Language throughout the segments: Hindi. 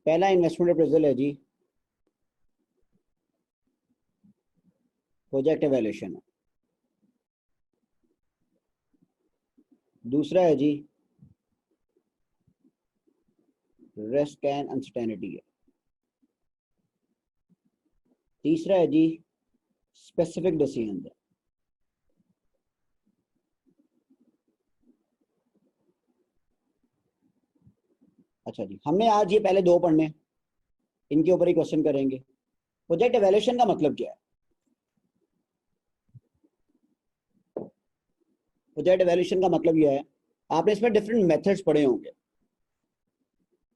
पहला इन्वेस्टमेंट अप्रेजल है जी, प्रोजेक्ट एवेल्यूशन है। दूसरा है जी रिस्क एंड अनसर्टेनिटी है। तीसरा है जी स्पेसिफिक डिसीजन है। अच्छा जी, हमने आज ये पहले दो पढ़ने, इनके ऊपर ही क्वेश्चन करेंगे। प्रोजेक्ट एवेल्यूशन का मतलब क्या है? प्रोजेक्ट एवेल्यूशन का मतलब यह है, आपने इसमें डिफरेंट मेथड्स पढ़े होंगे।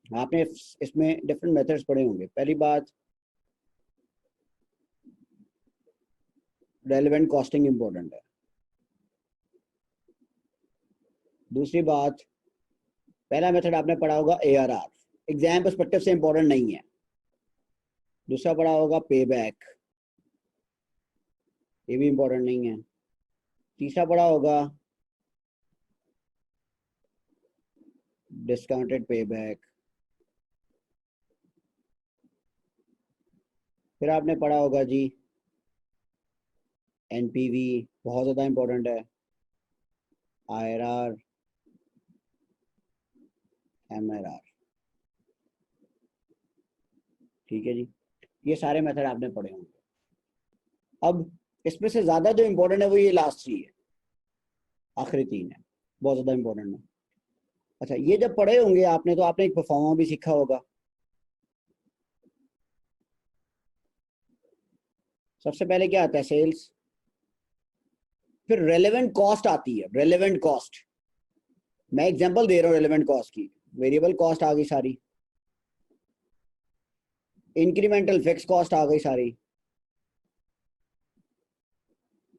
आपने इसमें डिफरेंट मेथड्स पढ़े होंगे। पहली बात, रेलेवेंट कॉस्टिंग इंपॉर्टेंट है। दूसरी बात, पहला मेथड आपने पढ़ा होगा ARR, एग्जाम पर्सपेक्टिव से इंपॉर्टेंट नहीं है। दूसरा पढ़ा होगा पे बैक, ये भी इंपॉर्टेंट नहीं है। तीसरा पढ़ा होगा डिस्काउंटेड पे बैक। फिर आपने पढ़ा होगा जी NPV, बहुत ज़्यादा इंपॉर्टेंट है। IRR, MRR, ठीक है जी, ये सारे मेथड आपने पढ़े होंगे। अब इसमें से ज़्यादा जो इंपॉर्टेंट है वो ये लास्ट थ्री है, आखिरी तीन है, बहुत ज़्यादा इंपॉर्टेंट है। अच्छा, ये जब पढ़े होंगे आपने तो आपने एक परफॉर्मा भी सीखा होगा। सबसे पहले क्या आता है? सेल्स। फिर रेलेवेंट कॉस्ट आती है, रेलेवेंट कॉस्ट। मैं एग्जांपल दे रहा हूँ रेलेवेंट कॉस्ट की। वेरिएबल कॉस्ट आ गई सारी, इंक्रीमेंटल फिक्स कॉस्ट आ गई सारी,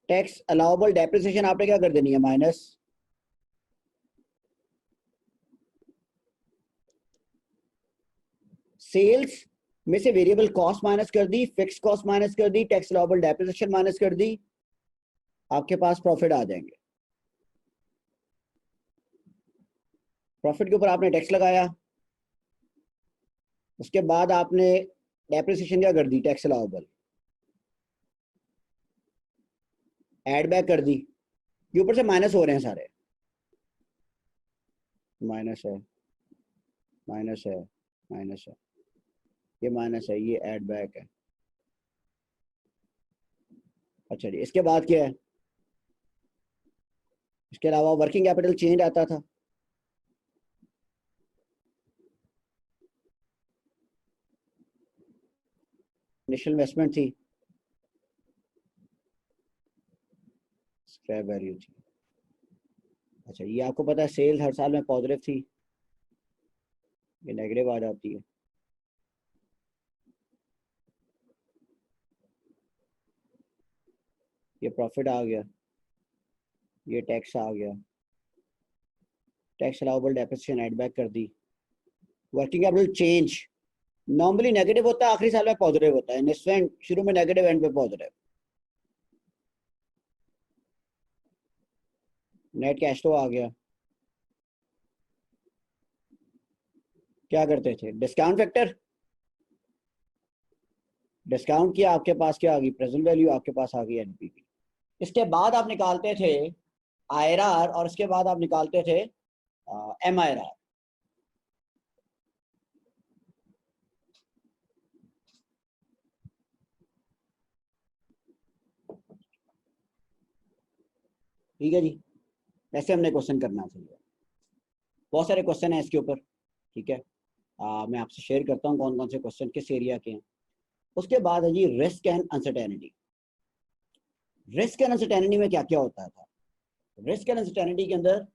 टैक्स अलाउबल डेप्रिसिएशन आपने क्या कर देनी है? माइनस। सेल्स में से वेरिएबल कॉस्ट माइनस कर दी, फिक्स कॉस्ट माइनस कर दी, टैक्स अलाउबल डेप्रिसिएशन माइनस कर दी, आपके पास प्रॉफिट आ जाएंगे। प्रॉफिट के ऊपर आपने टैक्स लगाया, उसके बाद आपने डेप्रिसिएशन क्या कर दी? टैक्स अलाउबल एड बैक कर दी। ये ऊपर से माइनस हो रहे हैं सारे, माइनस है, माइनस है, माइनस है, ये माइनस है, ये एड बैक है। अच्छा जी, इसके बाद क्या है? इसके अलावा वर्किंग कैपिटल चेंज आता था। इनिशियल इन्वेस्टमेंट थी, स्क्रैप वैल्यू थी। अच्छा, ये आपको पता है सेल्स हर साल में पॉजिटिव थी, ये नेगेटिव आ जाती है। ये प्रॉफिट आ गया, ये टैक्स आ गया, tax allowable depreciation add back कर दी। Working capital change normally negative होता है, आखिरी साल में पॉजिटिव होता है। इन्वेस्टमेंट शुरू में नेगेटिव, एंड पे पॉजिटिव। नेट कैश फ्लो आ गया। क्या करते थे? डिस्काउंट फैक्टर, डिस्काउंट किया, आपके पास क्या आ गई? प्रेजेंट वैल्यू, आपके पास आ गई NPV। इसके बाद आप निकालते थे IRR, और इसके बाद आप निकालते थे MIRR। ठीक है जी, ऐसे हमने क्वेश्चन करना चाहिए। बहुत सारे क्वेश्चन है इसके ऊपर, ठीक है। मैं आपसे शेयर करता हूँ कौन कौन से क्वेश्चन किस एरिया के हैं। उसके बाद है जी risk and uncertainty. Risk and uncertainty में क्या क्या होता था? रिस्क एंड अनसर्टेनिटी के अंदर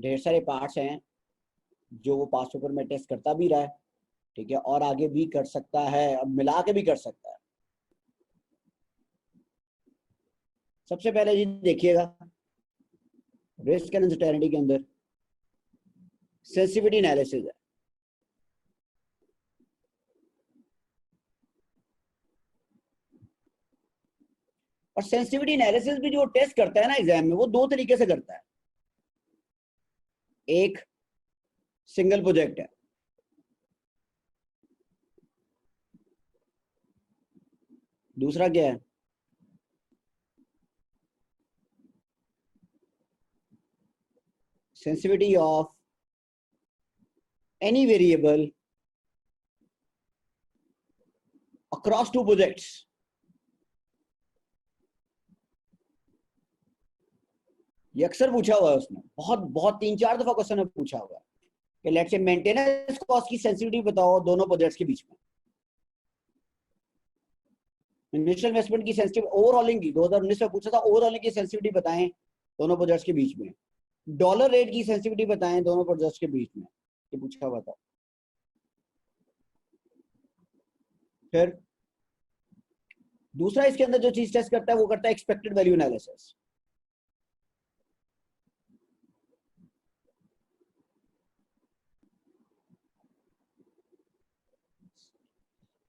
ढेर सारे पार्ट्स हैं जो वो पास पेपर में टेस्ट करता भी रहा है, ठीक है, और आगे भी कर सकता है, अब मिला के भी कर सकता है। सबसे पहले जी देखिएगा, रिस्क एंड अनसर्टेनिटी के अंदर सेंसिटिविटी एनालिसिस है। और सेंसिटिविटी एनालिसिस भी जो टेस्ट करता है ना एग्जाम में, वो दो तरीके से करता है। एक सिंगल प्रोजेक्ट है, दूसरा क्या है? sensitivity of any variable across two projects. ये अक्सर पूछा हुआ है उसने, बहुत बहुत 3-4 दफा क्वेश्चन में पूछा हुआ है कि लेट्स से मेंटेनेंस कॉस्ट की सेंसिटिविटी बताओ दोनों प्रोजेक्ट्स के बीच में। इनिशियल इन्वेस्टमेंट की सेंसिटिव ओवरऑलिंग की 2019 में पूछा था, ओवरऑलिंग की सेंसिटिविटी बताएं दोनों प्रोजेक्ट्स के बीच में। डॉलर रेट की सेंसिटिविटी बताएं दोनों प्रोजेक्ट्स के बीच में, ये पूछा हुआ था। फिर दूसरा इसके अंदर जो चीज टेस्ट करता है वो करता है एक्सपेक्टेड वैल्यू एनालिसिस।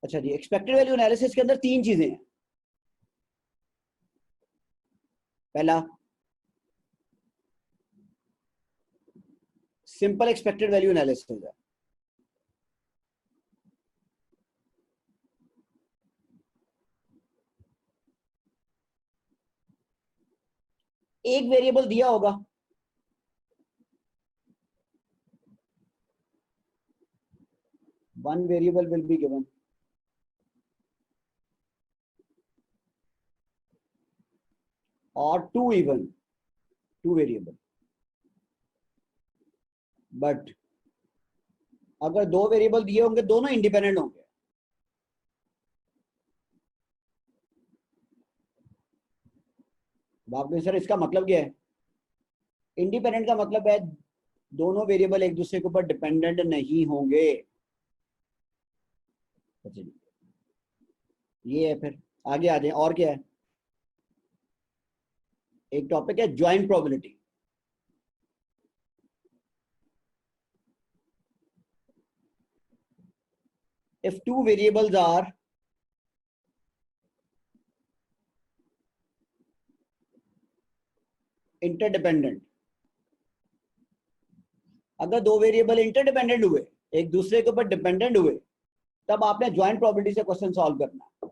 अच्छा जी, एक्सपेक्टेड वैल्यू एनालिसिस के अंदर 3 चीजें हैं। पहला सिंपल एक्सपेक्टेड वैल्यू एनालिसिस है। एक वेरिएबल दिया होगा, one variable will be given, और टू वेरिएबल। बट अगर 2 वेरिएबल दिए होंगे दोनों इंडिपेंडेंट होंगे। बाप रे सर, इसका मतलब क्या है? इंडिपेंडेंट का मतलब है दोनों वेरिएबल एक दूसरे के ऊपर डिपेंडेंट नहीं होंगे। ये है। फिर आगे आ जाए, और क्या है? एक टॉपिक है joint probability. If two variables are interdependent, अगर 2 वेरिएबल इंटरडिपेंडेंट हुए, एक दूसरे के ऊपर डिपेंडेंट हुए, तब आपने ज्वाइंट प्रोबेबिलिटी से क्वेश्चन सॉल्व करना है।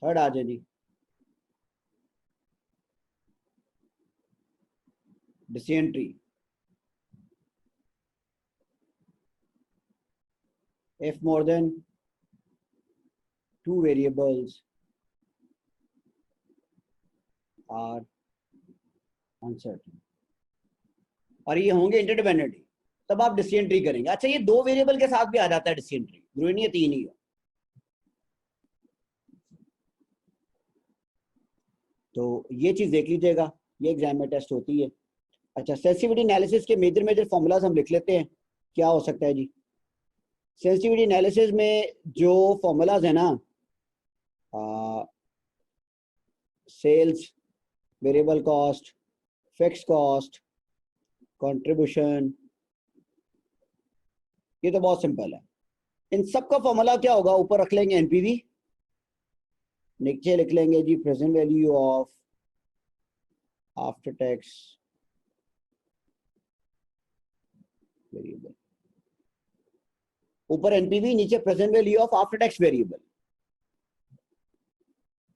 थर्ड आ जाए जी, decision tree. if more than 2 variables are uncertain, और ये होंगे इंटरडिपेंडेंट, तब आप डिसीजन ट्री करेंगे। अच्छा, ये 2 वेरिएबल के साथ भी आ जाता है डिसीजन ट्री, जरूरी नहीं है 3 ही हो। तो ये चीज देख लीजिएगा, ये एग्जाम में टेस्ट होती है। अच्छा, सेंसिटिविटी एनालिसिस के मेजर फॉर्मूलाज हम लिख लेते हैं, क्या हो सकता है जी? सेंसिटिविटी एनालिसिस में जो फॉर्मूलाज है ना, sales, variable cost, fix cost, contribution, ये तो बहुत सिंपल है। इन सब का फॉर्मूला क्या होगा? ऊपर रख लेंगे एनपीवी, नीचे लिख लेंगे जी present value of after tax variable. ऊपर एनपीवी, नीचे present value of after tax variable.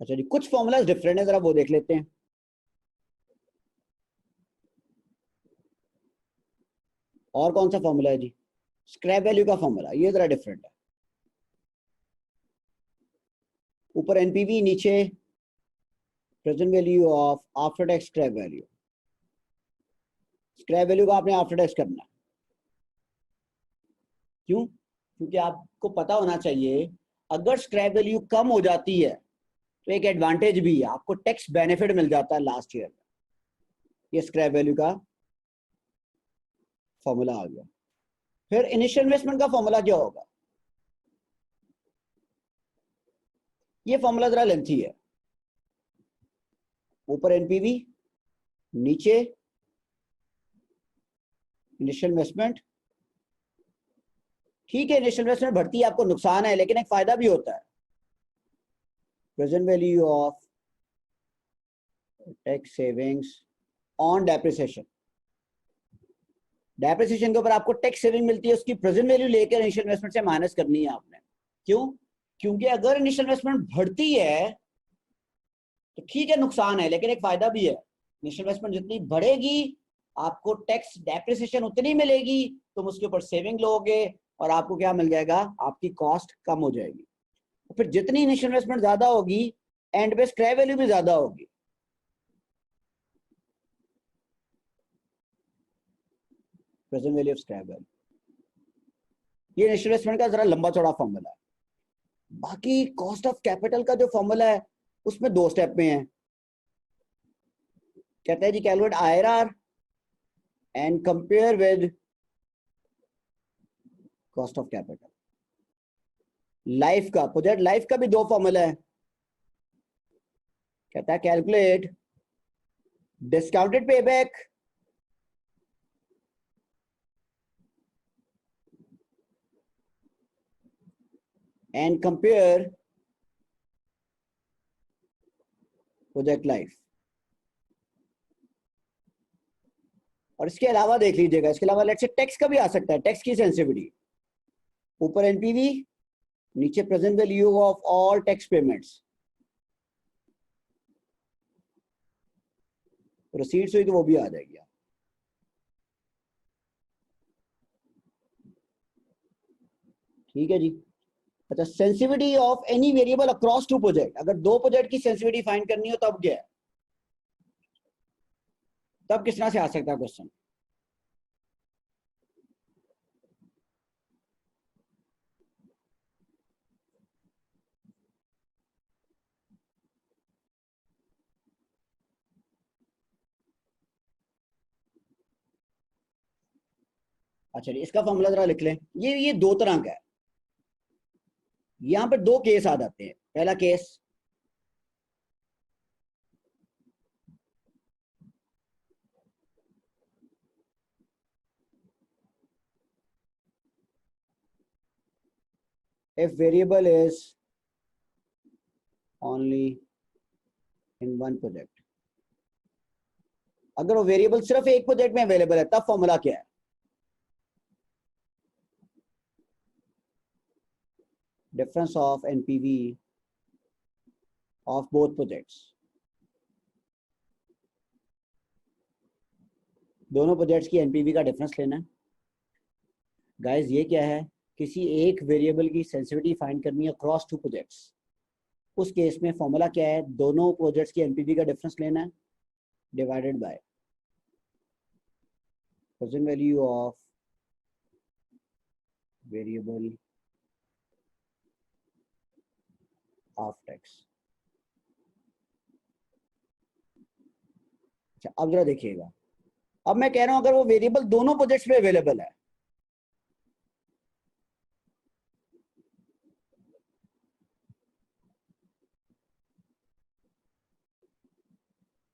अच्छा जी, कुछ फॉर्मूलाज डिफरेंट है, जरा वो देख लेते हैं। और कौन सा फॉर्मूला है जी? स्क्रैप वैल्यू का फॉर्मूला, ये जरा डिफरेंट है। ऊपर एनपीवी, नीचे present value of after tax scrap value. Scrap value का आपने आफ्टर टैक्स करना है। क्यों? क्योंकि आपको पता होना चाहिए, अगर स्क्रैप वैल्यू कम हो जाती है तो एक एडवांटेज भी है, आपको टैक्स बेनिफिट मिल जाता है लास्ट ईयर में। ये स्क्रैप वैल्यू का फॉर्मूला आ गया। फिर इनिशियल इन्वेस्टमेंट का फॉर्मूला क्या होगा? ये फॉर्मूला जरा लेंथी है। ऊपर एनपीवी, नीचे इनिशियल इन्वेस्टमेंट। ठीक है, इनिशियल इन्वेस्टमेंट बढ़ती है, आपको नुकसान है, लेकिन एक फायदा भी होता है। Present value of tax savings on depreciation. Depreciation के ऊपर आपको टैक्स सेविंग मिलती है, उसकी प्रेजेंट वैल्यू लेकर इनिशियल इन्वेस्टमेंट से माइनस करनी है आपने। क्यों? क्योंकि अगर इनिशियल इन्वेस्टमेंट बढ़ती है तो ठीक है, नुकसान है, लेकिन एक फायदा भी है। इनिशियल इन्वेस्टमेंट जितनी बढ़ेगी आपको टैक्स डेप्रिसिएशन उतनी मिलेगी, तुम उसके ऊपर सेविंग लोगे और आपको क्या मिल जाएगा, आपकी कॉस्ट कम हो जाएगी। फिर जितनी इनिशियल इन्वेस्टमेंट ज्यादा होगी एंड पे स्क्रैप वैल्यू भी ज्यादा होगी। Present value of scrap value, ये इनिशियल इन्वेस्टमेंट का जरा लंबा चौड़ा फॉर्मूला है। बाकी कॉस्ट ऑफ कैपिटल का जो फॉर्मूला है उसमें 2 स्टेप में है। कहता है जी calculate IRR and compare with cost of capital. Life का, प्रोजेक्ट लाइफ का भी 2 फॉर्मूला है। कहता है calculate discounted payback and compare project life. और इसके अलावा देख लीजिएगा, इसके अलावा लेट्स से टैक्स का भी आ सकता है। टैक्स की सेंसिटिविटी, ऊपर एनपीवी, नीचे present value of all tax payments. Receipts हुई तो वो भी आ जाएगी। ठीक है जी। अच्छा, sensitivity of any variable across 2 project. अगर 2 प्रोजेक्ट की सेंसिटिविटी फाइंड करनी हो तब क्या है, तब किस तरह से आ सकता है क्वेश्चन। अच्छा, इसका फॉर्मूला जरा लिख लें। ये 2 तरह का है। यहां पर 2 केस आ जाते हैं। पहला case, if variable is only in one project। अगर वो वेरिएबल सिर्फ एक प्रोजेक्ट में अवेलेबल है तब फॉर्मूला क्या है, difference of NPV of both projects. दोनों प्रोजेक्ट्स की एनपीवी का डिफरेंस लेना है। गाइस ये क्या है, किसी एक वेरिएबल की सेंसिटिविटी फाइंड करनी है अक्रॉस 2 प्रोजेक्ट्स। उस केस में फॉर्मूला क्या है, दोनों प्रोजेक्ट्स की एनपीवी का डिफरेंस लेना है divided by present value of variable of tax. अच्छा, अब जरा देखिएगा। अब मैं कह रहा हूं अगर वो वेरिएबल दोनों प्रोजेक्ट्स में अवेलेबल है,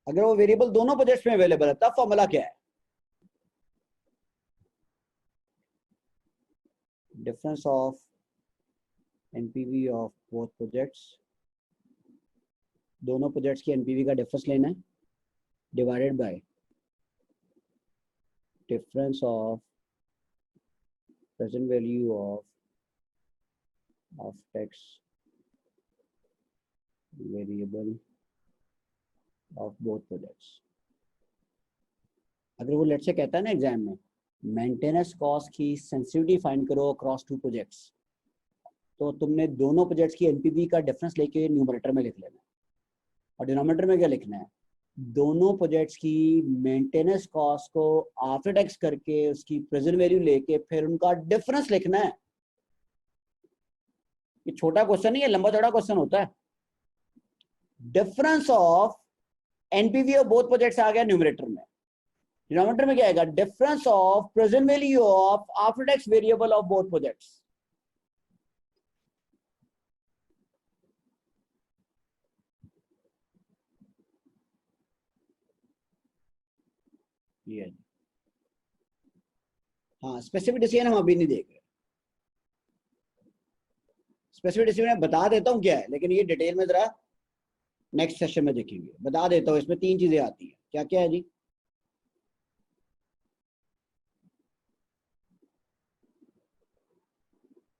अगर वो वेरिएबल दोनों प्रोजेक्ट्स में अवेलेबल है तब फॉर्मूला क्या है, difference of NPV of both projects. दोनों प्रोजेक्ट्स की एनपीवी का डिफरेंस लेना है divided by difference of present value of tax variable of both projects. अगर वो लेट से कहता है ना एग्जाम में मेंटेनेंस कॉस्ट की सेंसिटिविटी फाइंड करो अक्रॉस 2 प्रोजेक्ट्स, तो तुमने दोनों प्रोजेक्ट्स की एनपीवी का डिफरेंस लेके न्यूमरेटर में लिख लेना है और डिनोमिनेटर में क्या लिखना है, दोनों प्रोजेक्ट्स की मेंटेनेंस कॉस्ट को आफ्टर टैक्स करके उसकी प्रेजेंट वैल्यू लेके फिर उनका डिफरेंस लिखना है। ये छोटा क्वेश्चन नहीं है, लंबा चौड़ा क्वेश्चन होता है। Difference of NPV of both projects आ गया न्यूमरेटर में, डिनोमिनेटर में क्या आएगा, difference of present value of after tax variable of both projects. ये हाँ, स्पेसिफिक डिसीजन हम अभी नहीं देख रहे। स्पेसिफिक डिसीजन मैं बता देता हूँ क्या है, लेकिन ये डिटेल में जरा नेक्स्ट सेशन में देखेंगे। बता देता हूँ, इसमें 3 चीजें आती है। क्या क्या है जी,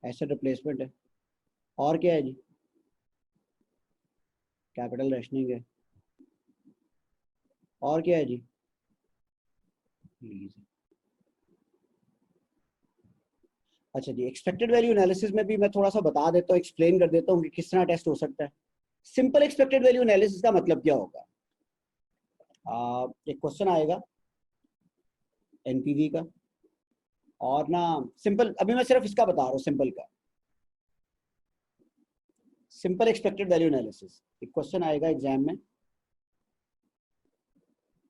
एसेट रिप्लेसमेंट है, और क्या है जी, कैपिटल रेशनिंग है, और क्या है जी, लीज है। अच्छा जी, एक्सपेक्टेड वैल्यू एनालिसिस में भी मैं थोड़ा सा बता देता हूँ, एक्सप्लेन कर देता हूँ कि किस तरह टेस्ट हो सकता है। सिंपल एक्सपेक्टेड वैल्यू एनालिसिस का मतलब क्या होगा, एक क्वेश्चन आएगा एनपीवी का, और ना सिंपल, अभी मैं सिर्फ इसका बता रहा हूँ सिंपल का, सिंपल एक्सपेक्टेड वैल्यू एनालिसिस। एक क्वेश्चन आएगा एग्जाम में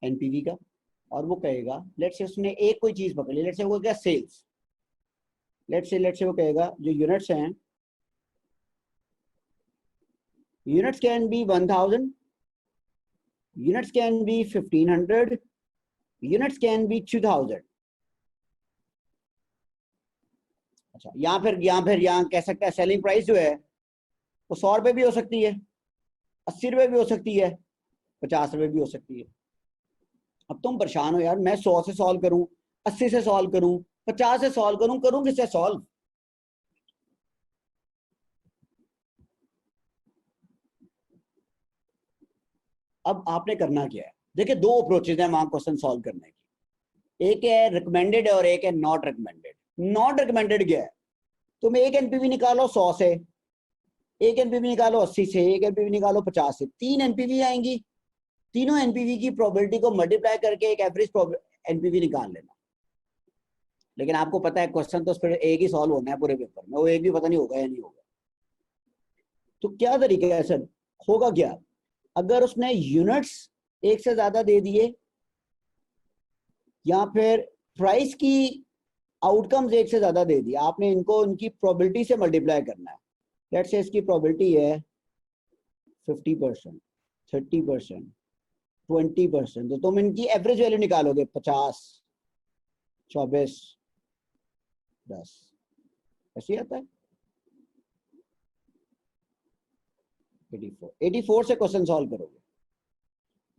एनपीवी का, और वो कहेगा, लेट्स से उसने एक कोई चीज पकड़ ली, लेट्स से वो क्या सेल्स, लेट्स से वो कहेगा जो यूनिट्स हैं, units can be 1000, units can be 1500, units can be 2000। अच्छा, यहाँ कह सकता है सेलिंग प्राइस जो है वो 100 रुपए भी हो सकती है, 80 रुपए भी हो सकती है, 50 रुपए भी हो सकती है। अब तुम परेशान हो यार, मैं 100 से सॉल्व करूं, 80 से सॉल्व करूं, 50 से सॉल्व करूं किससे सॉल्व। अब आपने करना क्या है, देखिए दो अप्रोचेज है वहां क्वेश्चन सॉल्व करने की, एक है रिकमेंडेड और एक है नॉट रिकमेंडेड। नॉट रिकमेंडेड क्या है, तुम एक एनपीवी निकालो 100 से, एक एनपीवी निकालो 80 से, एक एनपीवी निकालो 50 से, 3 एनपीवी आएंगी, तीनों एनपीवी की प्रोबेबिलिटी को मल्टीप्लाई करके एक एवरेज एनपीवी निकाल लेना। लेकिन आपको पता है क्वेश्चन तो उस पर एक ही सॉल्व होना है पूरे पेपर में, वो एक भी पता नहीं होगा या नहीं होगा। तो क्या तरीका है सर, होगा क्या, अगर उसने यूनिट्स एक से ज्यादा दे दिए, या फिर प्राइस की आउटकम्स एक से ज्यादा दे दिया, आपने इनको इनकी प्रोबेबिलिटी से मल्टीप्लाई करना है। लेट्स से इसकी प्रोबेबिलिटी है 50%, 30%, 20%, तो तुम इनकी एवरेज वैल्यू निकालोगे 50, 24, 10, ऐसे ही आता है। 84 से क्वेश्चन सॉल्व करोगे,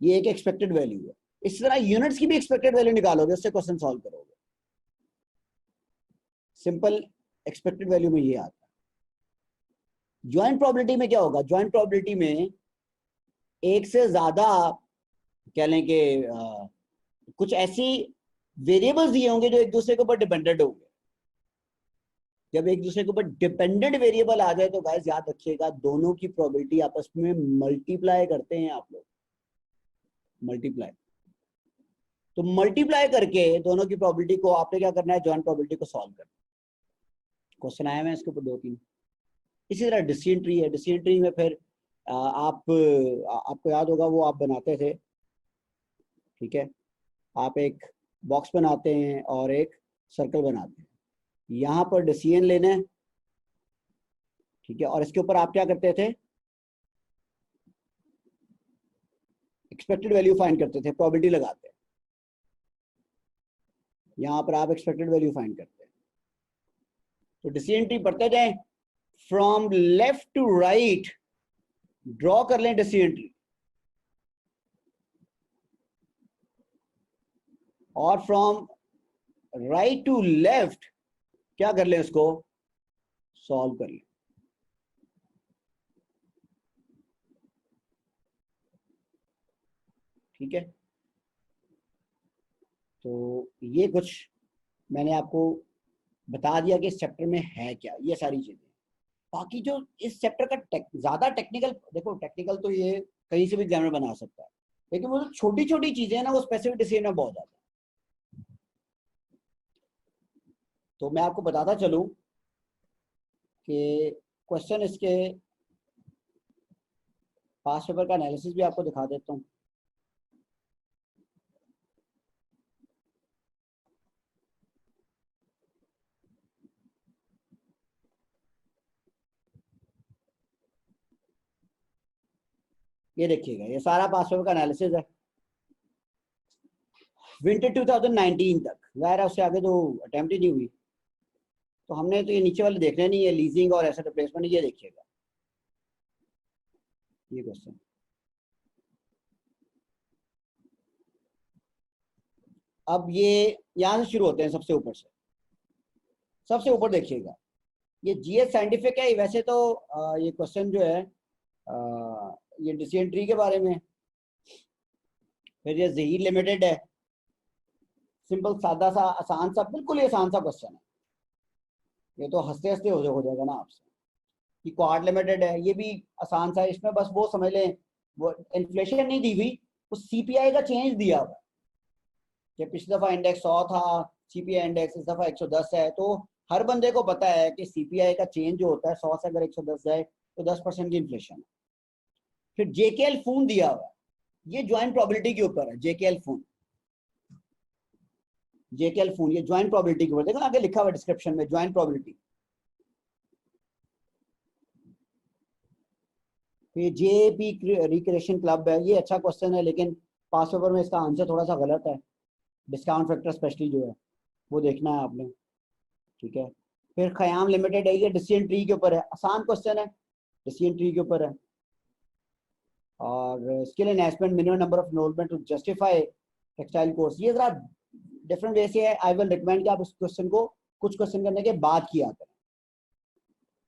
ये एक एक्सपेक्टेड वैल्यू है। इस तरह यूनिट्स की भी एक्सपेक्टेड वैल्यू निकालोगे, उससे क्वेश्चन सॉल्व करोगे। सिंपल एक्सपेक्टेड वैल्यू में ये आता है। ज्वाइंट प्रोबेबिलिटी में क्या होगा, ज्वाइंट प्रोबेबिलिटी में एक से ज्यादा कह लें कि कुछ ऐसी वेरिएबल्स दिए होंगे जो एक दूसरे के ऊपर डिपेंडेंट होंगे। जब एक दूसरे के ऊपर डिपेंडेंट वेरिएबल आ जाए तो गाइस याद रखिएगा, दोनों की प्रोबेबिलिटी आपस में मल्टीप्लाई करते हैं आप लोग, मल्टीप्लाई। तो मल्टीप्लाई करके दोनों की प्रोबेबिलिटी को आपने क्या करना है, जॉइंट प्रोबेबिलिटी को सॉल्व करना। क्वेश्चन आए हैं इसके ऊपर 2-3। इसी तरह डिसीजन ट्री है, डिसीजन ट्री में फिर आपको याद होगा वो आप बनाते थे, ठीक है, आप एक बॉक्स बनाते हैं और एक सर्कल बनाते हैं, यहाँ पर डिसीजन लेना है, ठीक है, और इसके ऊपर आप क्या करते थे, एक्सपेक्टेड वैल्यू फाइंड करते थे, प्रोबेबिलिटी लगाते हैं, यहाँ पर आप एक्सपेक्टेड वैल्यू फाइंड करते हैं। तो डिसीजन ट्री पढ़ते जाएं, from left to right draw कर लें डिसीजन ट्री, और फ्रॉम राइट टू लेफ्ट क्या कर लें, उसको सॉल्व कर लें। ठीक है, तो ये कुछ मैंने आपको बता दिया कि इस चैप्टर में है क्या, ये सारी चीजें। बाकी जो इस चैप्टर का ज्यादा टेक्निकल, देखो टेक्निकल तो ये कहीं से भी एग्जामिनर बना सकता है, लेकिन वो छोटी छोटी चीजें हैं ना, वो स्पेसिफिक डिसीजन में बहुत ज्यादा है। तो मैं आपको बताता चलूं कि क्वेश्चन इसके पास पेपर का एनालिसिस भी आपको दिखा देता हूँ। ये देखिएगा, ये सारा पास पेपर का एनालिसिस है विंटर 2019 तक, जाहिर है उससे आगे तो अटेम्प्ट ही नहीं हुई, तो हमने तो ये नीचे वाले देखने नहीं है, लीजिंग और एसेट रिप्लेसमेंट, ये देखिएगा ये क्वेश्चन। अब ये यहां से शुरू होते हैं, सबसे ऊपर से, सबसे ऊपर देखिएगा, ये जीएस साइंटिफिक है वैसे तो। ये क्वेश्चन जो है ये डिसीजन ट्री के बारे में। फिर ये ज़हीर लिमिटेड है, सिंपल सादा सा आसान सा, बिल्कुल ही आसान सा क्वेश्चन है। ये तो हंसते हंसते हो जाएगा ना आपसे। कि क्वाड लिमिटेड है, ये भी आसान सा है। इसमें बस वो समझ लें, वो इन्फ्लेशन नहीं दी हुई, उस सीपीआई का चेंज दिया हुआ है कि पिछली दफा इंडेक्स 100 था, सीपीआई इंडेक्स इस दफा 110 है। तो हर बंदे को पता है कि सीपीआई का चेंज जो होता है 100 से अगर 110 जाए तो 10% की इन्फ्लेशन है। फिर जेकेएल फून दिया हुआ है, ये ज्वाइंट प्रोबेबिलिटी के ऊपर है। जेकेएल फून, जेकेएल फून ये ज्वाइंट प्रोबेबिलिटी के ऊपर, देखो आगे लिखा हुआ डिस्क्रिप्शन में ज्वाइंट प्रोबेबिलिटी। ये जेपी रिक्रिएशन क्लब है, ये अच्छा क्वेश्चन है लेकिन पास पेपर में इसका आंसर थोड़ा सा गलत है। डिस्काउंट फैक्टर स्पेशली जो है वो देखना है आपने, ठीक है। फिर खयाम लिमिटेड है, ये डिसीजन ट्री के ऊपर है, आसान क्वेश्चन है, डिसीजन ट्री के ऊपर है। और skill enhancement minimum number of enrolment to justify textile course, ये जरा डिफरेंट वे से है। आई विल रिकमेंड कि आप इस क्वेश्चन को कुछ क्वेश्चन करने के बाद किया करें।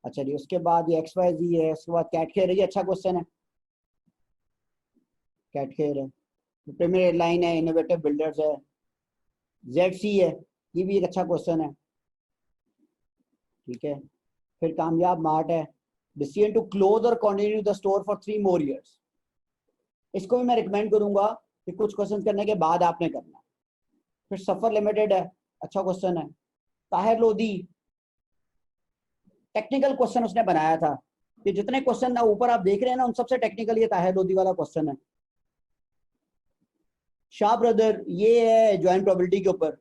अच्छा जी, उसके बाद ये XYZ है, उसके बाद कैटकेयर है, ये अच्छा क्वेश्चन है। कैटकेयर है, प्रीमियर एयरलाइन है, इनोवेटिव बिल्डर्स है, ZC है, ये भी एक अच्छा क्वेश्चन है, ठीक है। फिर कामयाब मार्ट है, डिसीजन टू क्लोज और continue the store for 3 more years, इसको भी मैं रिकमेंड करूंगा कि कुछ क्वेश्चन करने के बाद आपने करना। फिर सफर लिमिटेड है, अच्छा क्वेश्चन है। ताहिर लोधी, टेक्निकल क्वेश्चन उसने बनाया था, कि जितने क्वेश्चन ना ऊपर आप देख रहे हैं ना उन सबसे टेक्निकल ये ताहिर लोधी वाला क्वेश्चन है। शाह ब्रदर, ये है ज्वाइंट प्रोबेबिलिटी के ऊपर,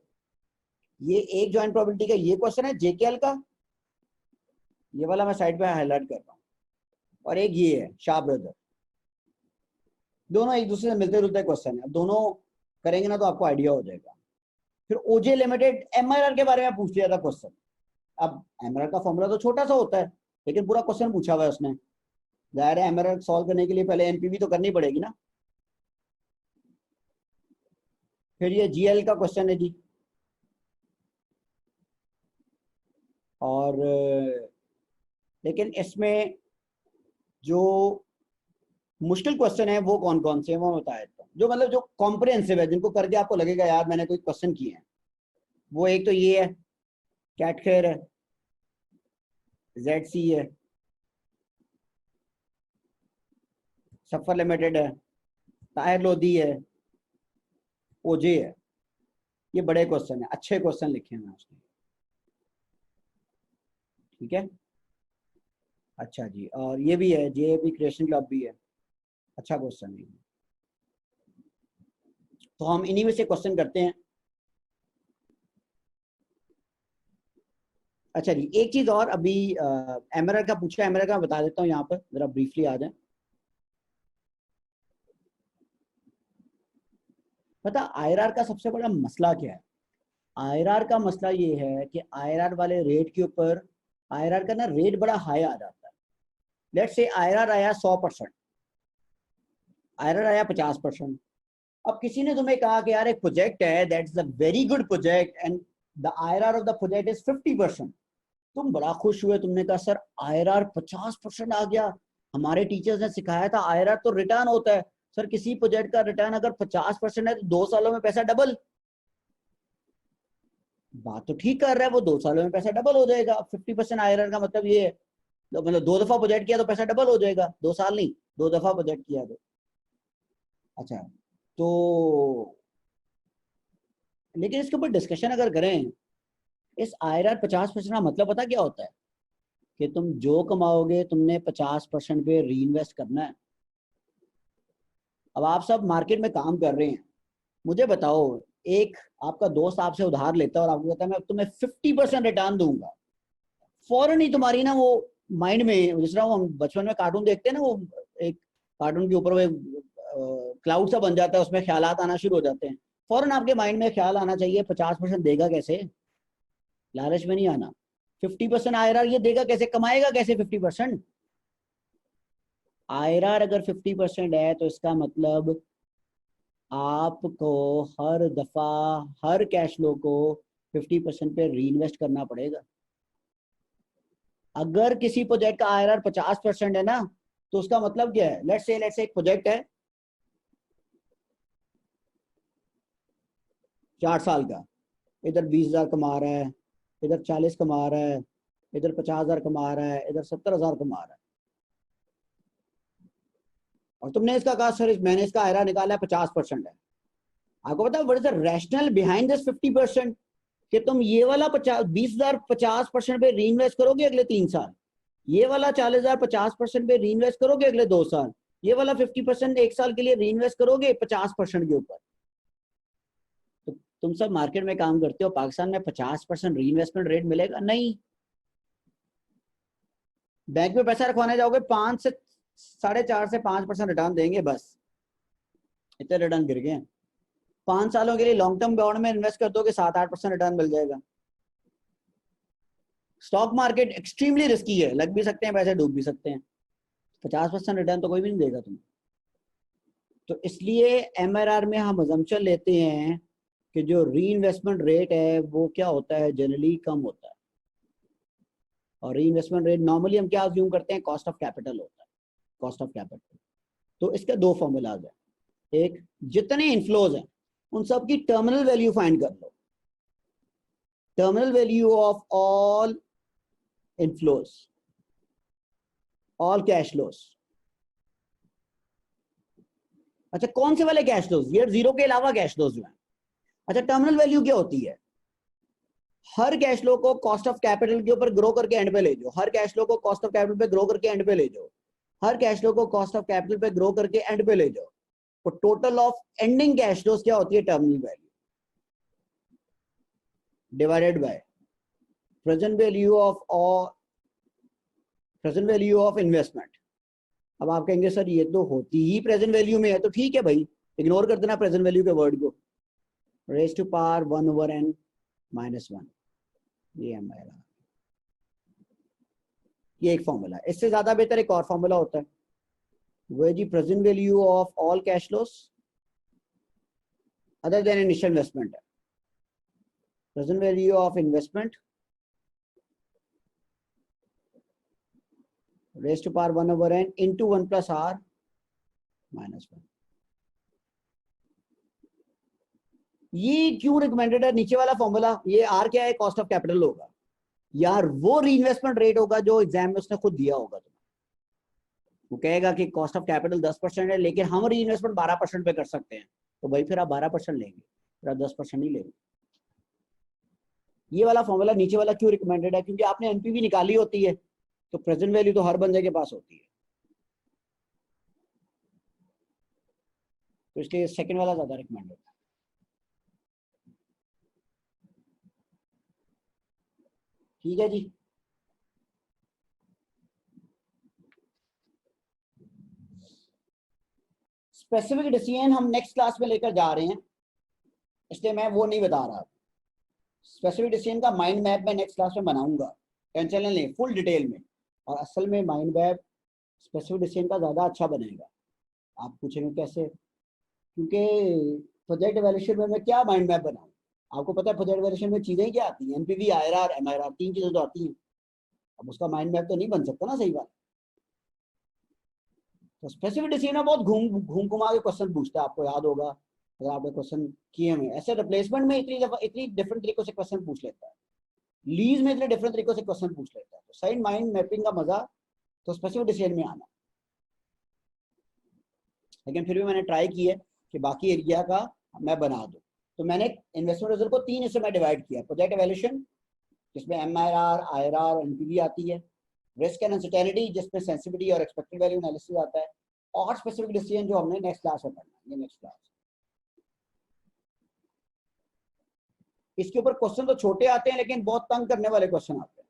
ये एक ज्वाइंट प्रोबेबिलिटी का ये क्वेश्चन है जेकेएल का, ये वाला मैं साइड पे हाईलाइट कर रहा हूँ। और एक ये है शाह ब्रदर, दोनों एक दूसरे से मिलते जुलते क्वेश्चन है, दोनों करेंगे ना तो आपको आइडिया हो जाएगा। फिर ओजे लिमिटेड, एमआरआर के बारे में पूछ लिया था क्वेश्चन। अब एमआरआर का फॉर्मूला तो छोटा सा होता है लेकिन पूरा क्वेश्चन पूछा हुआ है उसने। जाहिर है एमआरआर सॉल्व करने के लिए पहले एनपीवी तो करनी पड़ेगी ना। फिर ये जीएल का क्वेश्चन है जी। और लेकिन इसमें जो मुश्किल क्वेश्चन है वो कौन कौन से हैं वो बता देता हूँ, जो मतलब जो कॉम्प्रिहेंसिव है, जिनको करके आपको लगेगा यार मैंने कोई क्वेश्चन किए हैं। वो एक तो ये है, कैटकेयर है, ZC है, सफर लिमिटेड है, ताहिर लोधी है, ओजे है। ये बड़े क्वेश्चन है, अच्छे क्वेश्चन लिखे हैं उसने, ठीक है। अच्छा जी, और ये भी है जेएपी क्रिएशन क्लब भी है, अच्छा क्वेश्चन है। तो हम इन्हीं में से क्वेश्चन करते हैं। अच्छा जी, एक चीज और अभी एमआरआर का पूछा, एमआरआर का बता देता हूँ यहाँ पर, जरा ब्रीफली आ जाए। पता आईआरआर का सबसे बड़ा मसला क्या है? आईआरआर का मसला ये है कि आईआरआर वाले रेट के ऊपर आईआरआर का ना रेट बड़ा हाई आ जाता है। लेट्स से आईआरआर आया 100%, आईआरआर आया 50%। अब किसी ने तुम्हें कहा कि यार एक प्रोजेक्ट है that is a very good project and the IRR of the project is 50%। तुम बड़ा खुश हुए, तुमने कहा सर आईआरआर 50% आ गया, हमारे टीचर्स ने सिखाया था आईआरआर तो रिटर्न होता है। सर किसी प्रोजेक्ट का रिटर्न अगर 50% है तो 2 सालों में पैसा डबल। बात तो ठीक कर रहा है वो, 2 सालों में पैसा डबल हो जाएगा। 50% आईआरआर का मतलब ये है, मतलब 2 दफा प्रोजेक्ट किया तो पैसा डबल हो जाएगा, 2 साल नहीं, 2 दफा प्रोजेक्ट किया तो। अच्छा, तो लेकिन इसके ऊपर डिस्कशन अगर करें, इस आईआरआर 50% का मतलब पता क्या होता है? कि तुम जो कमाओगे तुमने 50% पे री इन्वेस्ट करना है। अब आप सब मार्केट में काम कर रहे हैं, मुझे बताओ, एक आपका दोस्त आपसे उधार लेता है और आपको कहता है मैं तुम्हें 50% रिटर्न दूंगा, फौरन ही तुम्हारी ना वो माइंड में, जिस तरह हम बचपन में कार्टून देखते हैं ना, वो एक कार्टून के ऊपर वो क्लाउड सा बन जाता है, उसमें ख्यालात आना शुरू हो जाते हैं। फौरन आपके माइंड में ख्याल आना चाहिए 50% देगा कैसे, लालच में नहीं आना। 50% आईआरआर ये देगा कैसे, कमाएगा कैसे 50%? आईआरआर अगर 50% है तो इसका मतलब आपको हर दफा हर कैश फ्लो को 50% पे री इन्वेस्ट करना पड़ेगा। अगर किसी प्रोजेक्ट का आईआरआर 50% है ना, तो उसका मतलब क्या है? लेट्स से एक प्रोजेक्ट है 4 साल का, इधर 20,000 कमा रहा है, इधर 40 कमा रहा है, इधर 50,000 कमा रहा है, इधर 70,000 कमा रहा है, और तुमने इसका कहा सर मैंने इसका आईआरआर निकाला है 50% है। आपको पता है what is the rational behind this 50%? कि तुम ये वाला 20,000 50% पे री इन्वेस्ट करोगे अगले 3 साल, ये वाला 40,000 50% पे री इन्वेस्ट करोगे अगले 2 साल, ये वाला 50% 1 साल के लिए री इन्वेस्ट करोगे 50% के ऊपर। तो तुम सब मार्केट में काम करते हो, पाकिस्तान में 50% री इन्वेस्टमेंट रेट मिलेगा नहीं। बैंक में पैसा रखवाने जाओगे 5 से 4.5 से 5% रिटर्न देंगे, बस इतने रिटर्न गिर गए। 5 सालों के लिए लॉन्ग टर्म बॉन्ड में इन्वेस्ट कर दोगे 7-8% रिटर्न मिल जाएगा। स्टॉक मार्केट एक्सट्रीमली रिस्की है, लग भी सकते हैं पैसे, डूब भी सकते हैं। 50% रिटर्न तो कोई भी नहीं देगा तुम्हें। तो इसलिए एमआरआर में हम अजम्पशन लेते हैं कि जो री इन्वेस्टमेंट रेट है वो क्या होता है, जनरली कम होता है। और री इन्वेस्टमेंट रेट नॉर्मली हम क्या अज्यूम करते हैं, कॉस्ट ऑफ कैपिटल होता है, कॉस्ट ऑफ कैपिटल। तो इसके 2 फॉर्मूलाज हैं। एक, जितने इनफ्लोज हैं उन सब की टर्मिनल वैल्यू फाइंड कर लो, terminal value of all inflows, all cash flows. अच्छा, कौन से वाले कैश फ्लोज? ये जीरो के अलावा कैश फ्लोज जो है। अच्छा, टर्मिनल वैल्यू क्या होती है? हर कैश फ्लो को कॉस्ट ऑफ कैपिटल के ऊपर ग्रो करके एंड पे ले जाओ, हर कैश फ्लो को कॉस्ट ऑफ कैपिटल पे ग्रो करके एंड पे ले जाओ, हर कैश फ्लो को कॉस्ट ऑफ कैपिटल पे ग्रो करके एंड पे ले जाओ। तो total of ending cash flows क्या होती है? Terminal value divided by present value of investment. अब आप कहेंगे सर ये तो होती ही प्रेजेंट वैल्यू में है, तो ठीक है भाई, इग्नोर कर देना प्रेजेंट वैल्यू के वर्ड को, रेज टू पावर 1/n-1। ये हमारा ये एक फॉर्मूला है। इससे ज्यादा बेहतर एक और फॉर्मूला होता है, वो जी present value of all cash flows other than initial investment है। Present value of investment raise to power 1/n into 1 + r-1। ये क्यों रिकमेंडेड है? नीचे वाला फॉर्मूला, ये आर क्या है? कॉस्ट ऑफ कैपिटल होगा यार, वो री इन्वेस्टमेंट रेट होगा जो एग्जाम में उसने खुद दिया होगा तुम्हें। वो कहेगा कि कॉस्ट ऑफ कैपिटल 10% है लेकिन हम री इन्वेस्टमेंट 12% पे कर सकते हैं, तो भाई फिर आप 12% लेंगे, फिर आप 10% नहीं लेंगे। ये वाला फॉर्मूला नीचे वाला क्यों रिकमेंडेड है? क्योंकि आपने एनपीवी निकाली होती है, तो प्रेजेंट वैल्यू तो हर बंदे के पास होती है, तो इसलिए सेकंड वाला ज्यादा रिकमेंडेड है। ठीक है जी। स्पेसिफिक डिसीजन हम नेक्स्ट क्लास में लेकर जा रहे हैं, इसलिए मैं वो नहीं बता रहा। स्पेसिफिक डिसीजन का माइंड मैप मैं नेक्स्ट क्लास में बनाऊंगा, टेंशन नहीं, फुल डिटेल में। और असल में माइंड मैप स्पेसिफिक डिसीजन का ज़्यादा अच्छा बनेगा। आप पूछेंगे कैसे? क्योंकि प्रोजेक्ट इवैल्यूएशन में मैं क्या माइंड मैप बनाऊँ? आपको पता है प्रोजेक्ट इवैल्यूएशन में चीज़ें क्या आती हैं? एनपीवी, आईआरआर, एमआईआरआर, 3 चीज़ें तो आती हैं। अब उसका माइंड मैप तो नहीं बन सकता ना, सही बात। तो स्पेसिफिक डिसीजन में बहुत घूम घुमा के क्वेश्चन पूछता है, आपको याद होगा अगर आपने क्वेश्चन किए हुए। ऐसे रिप्लेसमेंट में इतनी डिफरेंट तरीकों से क्वेश्चन पूछ लेता है, लीज में इतने डिफरेंट तरीकों से क्वेश्चन पूछ लेता है। तो सही माइंड मैपिंग का मजा तो स्पेसिफिक डिसीजन में आना। लेकिन फिर भी मैंने ट्राई की है कि बाकी एरिया का मैं बना दूं। तो मैंने इन्वेस्टमेंट रिजल्ट को 3 हिस्से में डिवाइड किया। प्रोजेक्ट इवैल्यूएशन जिसमें एमआईआर, आईआरआर, एनपीवी आती है, रिस्क एंड अनसर्टेनिटी जिसमें सेंसिटिविटी और एक्सपेक्टेड वैल्यू एनालिसिस आता है, और स्पेसिफिक डिसीजन जो हमने नेक्स्ट क्लास में पढ़ना है। ये नेक्स्ट क्लास, इसके ऊपर क्वेश्चन तो छोटे आते हैं लेकिन बहुत तंग करने वाले क्वेश्चन आते हैं।